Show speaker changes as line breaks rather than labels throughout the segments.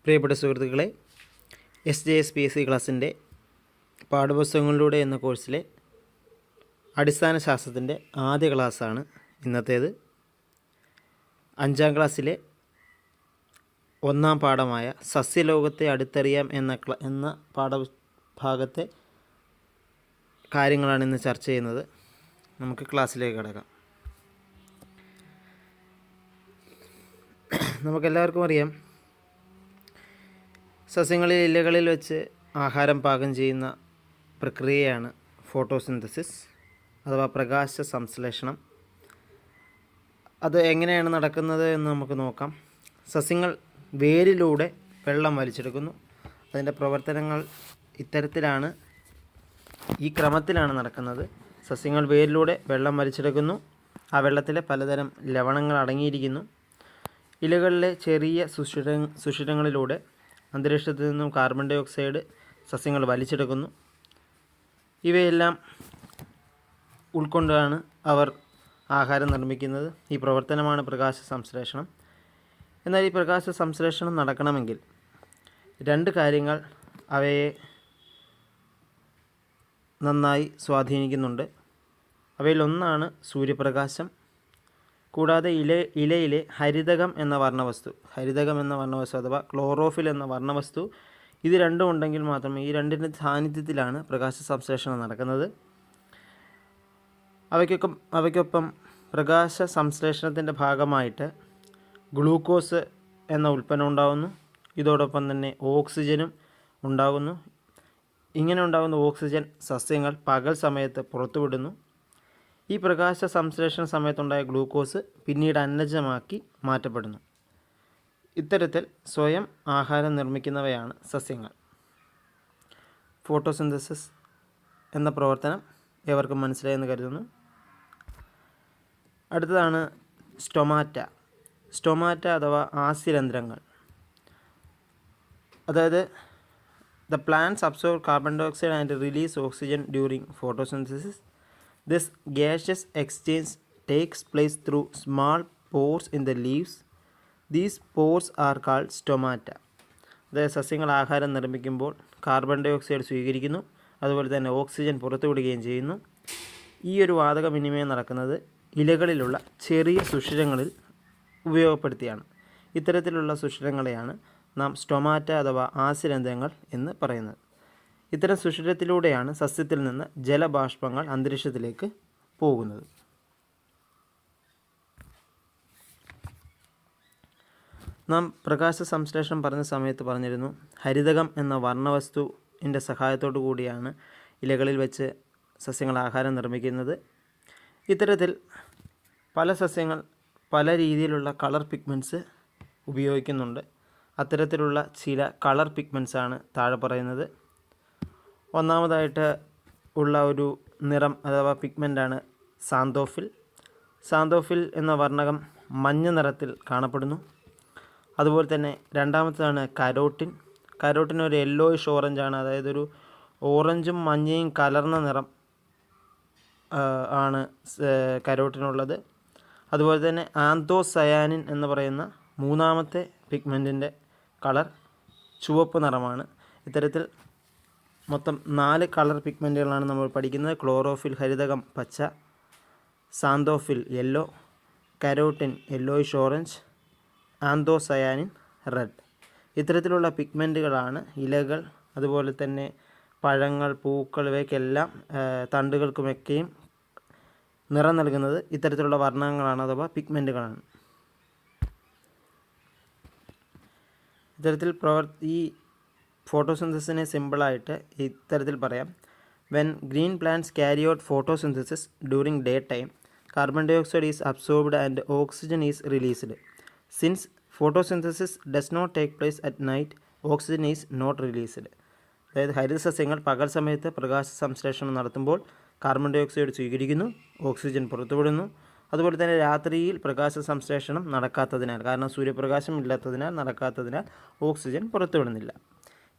പ്രിയപ്പെട്ട സുഹൃത്തുക്കളെ, SJS ക്ലാസ്സിൻ്റെ പാഠപുസ്തകങ്ങളിലൂടെ എന്ന കോഴ്സിലെ അടിസ്ഥാന ശാസ്ത്രത്തിൻ്റെ ആദ്യ ക്ലാസ്സാണ് ഇന്നത്തേത്. 5ാം ക്ലാസ്സിലെ 1ാം പാഠമായ സസ്യലോകത്തെ അടുത്തറിയാം എന്ന പാഠഭാഗത്തെ കാര്യങ്ങളാണ് ഇന്ന് ചർച്ച ചെയ്യുന്നത്. നമുക്ക് ക്ലാസ്സിലേക്ക് കടക്കാം. നമുക്കെല്ലാവർക്കും അറിയാം, സസ്യങ്ങളിൽ ഇലകളിൽ വെച്ച് ആഹാരം പാകം ചെയ്യുന്ന പ്രക്രിയയാണ് ഫോട്ടോസിന്തസിസ് അഥവാ പ്രകാശ സംശ്ലേഷണം. അത് എങ്ങനെയാണ് നടക്കുന്നത് എന്ന് നമുക്ക് നോക്കാം. സസ്യങ്ങൾ വേരിലൂടെ വെള്ളം വലിച്ചെടുക്കുന്നു. അതിൻ്റെ പ്രവർത്തനങ്ങൾ ഇത്തരത്തിലാണ്, ഈ ക്രമത്തിലാണ് നടക്കുന്നത്. സസ്യങ്ങൾ വേരിലൂടെ വെള്ളം വലിച്ചെടുക്കുന്നു. ആ വെള്ളത്തിൽ പലതരം ലവണങ്ങൾ അടങ്ങിയിരിക്കുന്നു. ഇലകളിലെ ചെറിയ സുഷിരങ്ങളിലൂടെ അന്തരീക്ഷത്തിൽ നിന്നും കാർബൺ ഡൈ ഓക്സൈഡ് സസ്യങ്ങൾ വലിച്ചെടുക്കുന്നു. ഇവയെല്ലാം ഉൾക്കൊണ്ടാണ് അവർ ആഹാരം നിർമ്മിക്കുന്നത്. ഈ പ്രവർത്തനമാണ് പ്രകാശ സംശ്ലേഷണം. എന്നാൽ ഈ പ്രകാശ സംശ്ലേഷണം നടക്കണമെങ്കിൽ 2 കാര്യങ്ങൾ അവയെ നന്നായി സ്വാധീനിക്കുന്നുണ്ട്. അവയിലൊന്നാണ് സൂര്യപ്രകാശം. കൂടാതെ ഇലയിലെ ഹരിതകം എന്ന വർണ്ണവസ്തു അഥവാ ക്ലോറോഫിൽ എന്ന വർണ്ണവസ്തു, ഇത് രണ്ടും ഉണ്ടെങ്കിൽ മാത്രമേ, ഈ രണ്ടിൻ്റെ സാന്നിധ്യത്തിലാണ് പ്രകാശ സംശ്ലേഷണം നടക്കുന്നത്. അവയ്ക്കൊപ്പം പ്രകാശ സംശ്ലേഷണത്തിൻ്റെ ഭാഗമായിട്ട് ഗ്ലൂക്കോസ് എന്ന ഉൽപ്പന്നം ഉണ്ടാകുന്നു. ഇതോടൊപ്പം തന്നെ ഓക്സിജനും ഉണ്ടാകുന്നു. ഇങ്ങനെ ഉണ്ടാകുന്ന ഓക്സിജൻ സസ്യങ്ങൾ പകൽ സമയത്ത് പുറത്തുവിടുന്നു. ഈ പ്രകാശ സംശ്ലേഷണ സമയത്തുണ്ടായ ഗ്ലൂക്കോസ് പിന്നീട് അന്നജമാക്കി മാറ്റപ്പെടുന്നു. ഇത്തരത്തിൽ സ്വയം ആഹാരം നിർമ്മിക്കുന്നവയാണ് സസ്യങ്ങൾ. ഫോട്ടോസിന്തസിസ് എന്ന പ്രവർത്തനം ഏവർക്കും മനസ്സിലായെന്ന് കരുതുന്നു. അടുത്തതാണ് സ്റ്റൊമാറ്റ അഥവാ ആസ്യരന്ധ്രങ്ങൾ. അതായത് the plants absorb carbon dioxide and release oxygen during photosynthesis. This gaseous exchange takes place through small pores in the leaves. These pores are called stomata. അതായത് സസ്യങ്ങൾ ആഹാരം നിർമ്മിക്കുമ്പോൾ കാർബൺ ഡൈ ഓക്സൈഡ് സ്വീകരിക്കുന്നു, അതുപോലെ തന്നെ ഓക്സിജൻ പുറത്തുവിടുകയും ചെയ്യുന്നു. ഈ ഒരു വാതക വിനിമയം നടക്കുന്നത് ഇലകളിലുള്ള ചെറിയ സുഷിരങ്ങളിൽ ഉപയോഗപ്പെടുത്തിയാണ്. ഇത്തരത്തിലുള്ള സുഷിരങ്ങളെയാണ് നാം സ്റ്റൊമാറ്റ അഥവാ ആസ്യരന്ധ്രങ്ങൾ എന്ന് പറയുന്നത്. ഇത്തരം സുഷിരത്തിലൂടെയാണ് സസ്യത്തിൽ നിന്ന് ജലബാഷ്പങ്ങൾ അന്തരീക്ഷത്തിലേക്ക് പോകുന്നത്. നാം പ്രകാശ സംശ്ലേഷണം പറഞ്ഞ സമയത്ത് പറഞ്ഞിരുന്നു, ഹരിതകം എന്ന വർണ്ണവസ്തുവിൻ്റെ സഹായത്തോടു കൂടിയാണ് ഇലകളിൽ വെച്ച് സസ്യങ്ങൾ ആഹാരം നിർമ്മിക്കുന്നത്. ഇത്തരത്തിൽ പല സസ്യങ്ങൾ പല രീതിയിലുള്ള കളർ പിഗ്മെൻറ്റ്സ് ഉപയോഗിക്കുന്നുണ്ട്. അത്തരത്തിലുള്ള ചില കളർ പിഗ്മെൻറ്റ്സാണ് താഴെ പറയുന്നത്. ഒന്നാമതായിട്ട് ഉള്ള ഒരു നിറം അഥവാ പിഗ്മെൻ്റാണ് സാന്തോഫിൽ. സാന്തോഫിൽ എന്ന വർണ്ണകം മഞ്ഞ നിറത്തിൽ കാണപ്പെടുന്നു. അതുപോലെ തന്നെ രണ്ടാമത്തേതാണ് കരോട്ടിൻ. കരോട്ടിൻ ഒരു യെല്ലോയിഷ് ഓറഞ്ചാണ്, അതായത് ഒരു ഓറഞ്ചും മഞ്ഞയും കലർന്ന നിറം ആണ് കരോട്ടിനുള്ളത്. അതുപോലെ തന്നെ ആന്തോസയാനിൻ എന്ന് പറയുന്ന മൂന്നാമത്തെ പിഗ്മെൻറ്റിൻ്റെ കളർ ചുവപ്പ് നിറമാണ്. ഇത്തരത്തിൽ മൊത്തം 4 കളർ പിഗ്മെൻറ്റുകളാണ് നമ്മൾ പഠിക്കുന്നത്. ക്ലോറോഫിൽ ഹരിതകം പച്ച, xanthophyll yellow, carotene yellowish orange, anthocyanin red. ഇത്തരത്തിലുള്ള പിഗ്മെൻറ്റുകളാണ് ഇലകൾ, അതുപോലെ തന്നെ പഴങ്ങൾ, പൂക്കൾ, ഇവയ്ക്കെല്ലാം തണ്ടുകൾക്കുമൊക്കെയും നിറം നൽകുന്നത് ഇത്തരത്തിലുള്ള വർണ്ണങ്ങളാണ് അഥവാ പിഗ്മെൻറ്റുകളാണ്. ഇത്തരത്തിൽ ഈ ഫോട്ടോസിന്തസിനെ സിമ്പിളായിട്ട് ഇത്തരത്തിൽ പറയാം. When green plants carry out photosynthesis during day time, carbon dioxide is absorbed and oxygen is released. Since photosynthesis does not take place at night, oxygen is not released. അതായത് ഹരിതസസ്യങ്ങൾ പകൽ സമയത്ത് പ്രകാശ സംശ്ലേഷണം നടത്തുമ്പോൾ കാർബൺ ഡൈ ഓക്സൈഡ് സ്വീകരിക്കുന്നു, oxygen പുറത്തുവിടുന്നു. അതുപോലെ തന്നെ രാത്രിയിൽ പ്രകാശ സംശ്ലേഷണം നടക്കാത്തതിനാൽ, കാരണം സൂര്യപ്രകാശം ഇല്ലാത്തതിനാൽ നടക്കാത്തതിനാൽ ഓക്സിജൻ പുറത്തുവിടുന്നില്ല.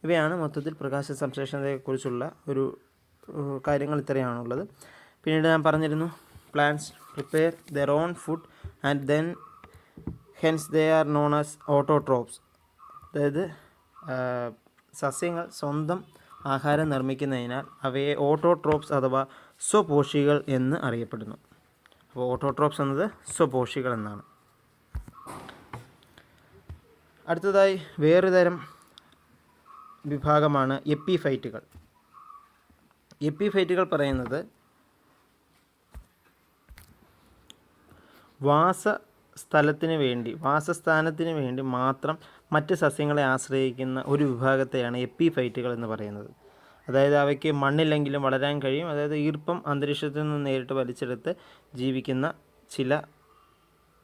ഇവയാണ് മൊത്തത്തിൽ പ്രകാശ സംശ്ലേഷണത്തെക്കുറിച്ചുള്ള ഒരു കാര്യങ്ങൾ ഇത്രയാണുള്ളത്. പിന്നീട് ഞാൻ പറഞ്ഞിരുന്നു, plants prepare their own food and then hence they are known as autotrophs. അതായത് സസ്യങ്ങൾ സ്വന്തം ആഹാരം നിർമ്മിക്കുന്നതിനാൽ അവയെ ഓട്ടോട്രോപ്സ് അഥവാ സ്വപോഷികൾ എന്ന് അറിയപ്പെടുന്നു. അപ്പോൾ ഓട്ടോട്രോപ്സ് എന്നത് സ്വപോഷികൾ എന്നാണ്. അടുത്തതായി വേറൊരു തരം വിഭാഗമാണ് എപ്പിഫൈറ്റുകൾ. എപ്പിഫൈറ്റുകൾ പറയുന്നത് വാസസ്ഥാനത്തിന് വേണ്ടി മാത്രം മറ്റ് സസ്യങ്ങളെ ആശ്രയിക്കുന്ന ഒരു വിഭാഗത്തെയാണ് എപ്പിഫൈറ്റുകൾ എന്ന് പറയുന്നത്. അതായത് അവയ്ക്ക് മണ്ണില്ലെങ്കിലും വളരാൻ കഴിയും. അതായത് ഈർപ്പം അന്തരീക്ഷത്തിൽ നിന്ന് നേരിട്ട് വലിച്ചെടുത്ത് ജീവിക്കുന്ന ചില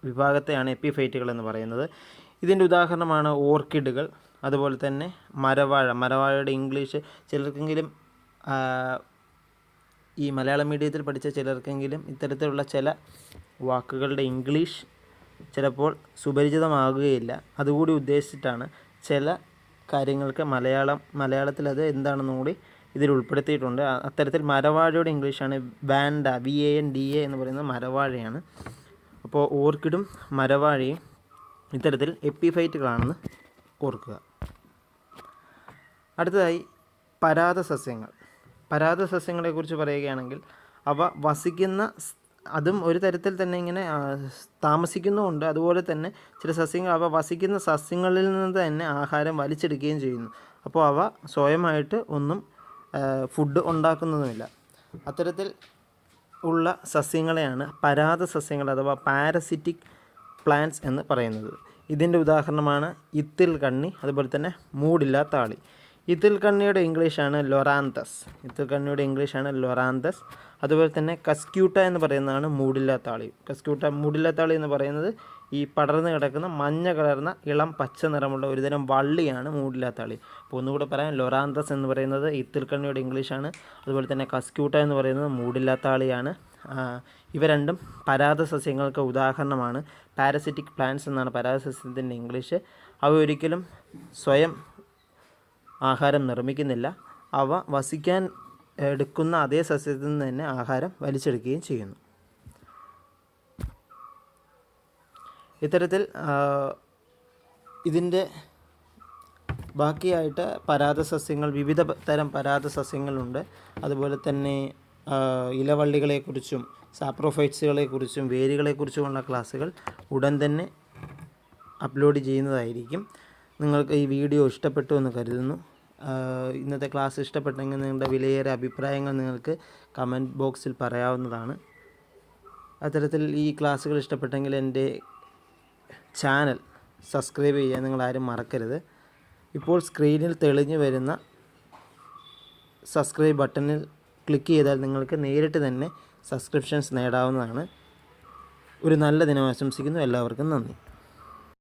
വിഭാഗത്തെയാണ് എപ്പിഫൈറ്റുകൾ എന്ന് പറയുന്നത്. ഇതിൻ്റെ ഉദാഹരണമാണ് ഓർക്കിഡുകൾ, അതുപോലെ തന്നെ മരവാഴയുടെ ഇംഗ്ലീഷ് ചിലർക്കെങ്കിലും ഈ മലയാളം മീഡിയത്തിൽ പഠിച്ച ചിലർക്കെങ്കിലും ഇത്തരത്തിലുള്ള ചില വാക്കുകളുടെ ഇംഗ്ലീഷ് ചിലപ്പോൾ സുപരിചിതമാകുകയില്ല. അതുകൂടി ഉദ്ദേശിച്ചിട്ടാണ് ചില കാര്യങ്ങൾക്ക് മലയാളത്തിൽ അത് എന്താണെന്നും കൂടി ഇതിൽ ഉൾപ്പെടുത്തിയിട്ടുണ്ട്. അത്തരത്തിൽ മരവാഴയുടെ ഇംഗ്ലീഷാണ് വാൻഡ, VANDA എന്ന് പറയുന്നത് മരവാഴയാണ്. അപ്പോൾ ഓർക്കിഡും മരവാഴയും ഇത്തരത്തിൽ എപ്പിഫൈറ്റുകളാണെന്ന് ഓർക്കുക. അടുത്തതായി പരാദസസ്യങ്ങളെക്കുറിച്ച് പറയുകയാണെങ്കിൽ അവ വസിക്കുന്ന അതും ഒരു തരത്തിൽ തന്നെ ഇങ്ങനെ താമസിക്കുന്നുമുണ്ട്. അതുപോലെ തന്നെ ചില സസ്യങ്ങൾ അവ വസിക്കുന്ന സസ്യങ്ങളിൽ നിന്ന് തന്നെ ആഹാരം വലിച്ചെടുക്കുകയും ചെയ്യുന്നു. അപ്പോൾ അവ സ്വയമായിട്ട് ഒന്നും ഫുഡ് ഉണ്ടാക്കുന്നതുമില്ല. അത്തരത്തിൽ ഉള്ള സസ്യങ്ങളെയാണ് പരാദസസ്യങ്ങൾ അഥവാ പാരസിറ്റിക് പ്ലാന്റ്സ് എന്ന് പറയുന്നത്. ഇതിൻ്റെ ഉദാഹരണമാണ് ഇത്തിൽ കണ്ണി, അതുപോലെ തന്നെ മൂടില്ലാത്ത ആളി. ഇത്തിൽ കണ്ണിയുടെ ഇംഗ്ലീഷാണ് ലൊറാന്തസ്. അതുപോലെ തന്നെ കസ്ക്യൂട്ട എന്ന് പറയുന്നതാണ് മൂടില്ലാത്ത ആളി. മൂടില്ലാത്ത ആളി എന്ന് പറയുന്നത് ഈ പടർന്ന് കിടക്കുന്ന മഞ്ഞ കലർന്ന ഇളം പച്ച നിറമുള്ള ഒരുതരം വള്ളിയാണ് മൂടില്ലാത്ത ആളി. അപ്പോൾ ഒന്നുകൂടെ പറയാം, ലൊറാന്തസ് എന്ന് പറയുന്നത് ഇത്തിൽ കണ്ണിയുടെ ഇംഗ്ലീഷാണ്. അതുപോലെ തന്നെ കസ്ക്യൂട്ട എന്ന് പറയുന്നത് മൂടില്ലാത്ത ആളിയാണ്. ഇവ രണ്ടും പരാദസസ്യങ്ങൾക്ക് ഉദാഹരണമാണ്. പാരസിറ്റിക് പ്ലാന്റ്സ് എന്നാണ് പരാദസസ്യത്തിൻ്റെ ഇംഗ്ലീഷ്. അവ ഒരിക്കലും സ്വയം ആഹാരം നിർമ്മിക്കുന്നില്ല. അവ വസിക്കാൻ എടുക്കുന്ന അതേ സസ്യത്തിൽ നിന്ന് തന്നെ ആഹാരം വലിച്ചെടുക്കുകയും ചെയ്യുന്നു. ഇത്തരത്തിൽ ഇതിൻ്റെ ബാക്കിയായിട്ട് വിവിധ തരം പരാദസസ്യങ്ങളുണ്ട്. അതുപോലെ തന്നെ ഇലവള്ളികളെക്കുറിച്ചും സാപ്രോഫൈറ്റ്സുകളെക്കുറിച്ചും വേരുകളെക്കുറിച്ചുമുള്ള ക്ലാസ്സുകൾ ഉടൻ തന്നെ അപ്ലോഡ് ചെയ്യുന്നതായിരിക്കും. നിങ്ങൾക്ക് ഈ വീഡിയോ ഇഷ്ടപ്പെട്ടു എന്ന് കരുതുന്നു. ഇന്നത്തെ ക്ലാസ് ഇഷ്ടപ്പെട്ടെങ്കിൽ നിങ്ങളുടെ വിലയേറിയ അഭിപ്രായങ്ങൾ നിങ്ങൾക്ക് കമൻറ്റ് ബോക്സിൽ പറയാവുന്നതാണ്. അത്തരത്തിൽ ഈ ക്ലാസ്സുകൾ ഇഷ്ടപ്പെട്ടെങ്കിൽ എൻ്റെ ചാനൽ സബ്സ്ക്രൈബ് ചെയ്യാൻ നിങ്ങളാരും മറക്കരുത്. ഇപ്പോൾ സ്ക്രീനിൽ തെളിഞ്ഞു വരുന്ന സബ്സ്ക്രൈബ് ബട്ടണിൽ ക്ലിക്ക് ചെയ്താൽ നിങ്ങൾക്ക് നേരിട്ട് തന്നെ സബ്സ്ക്രിപ്ഷൻസ് നേടാവുന്നതാണ്. ഒരു നല്ല ദിനം ആശംസിക്കുന്നു. എല്ലാവർക്കും നന്ദി.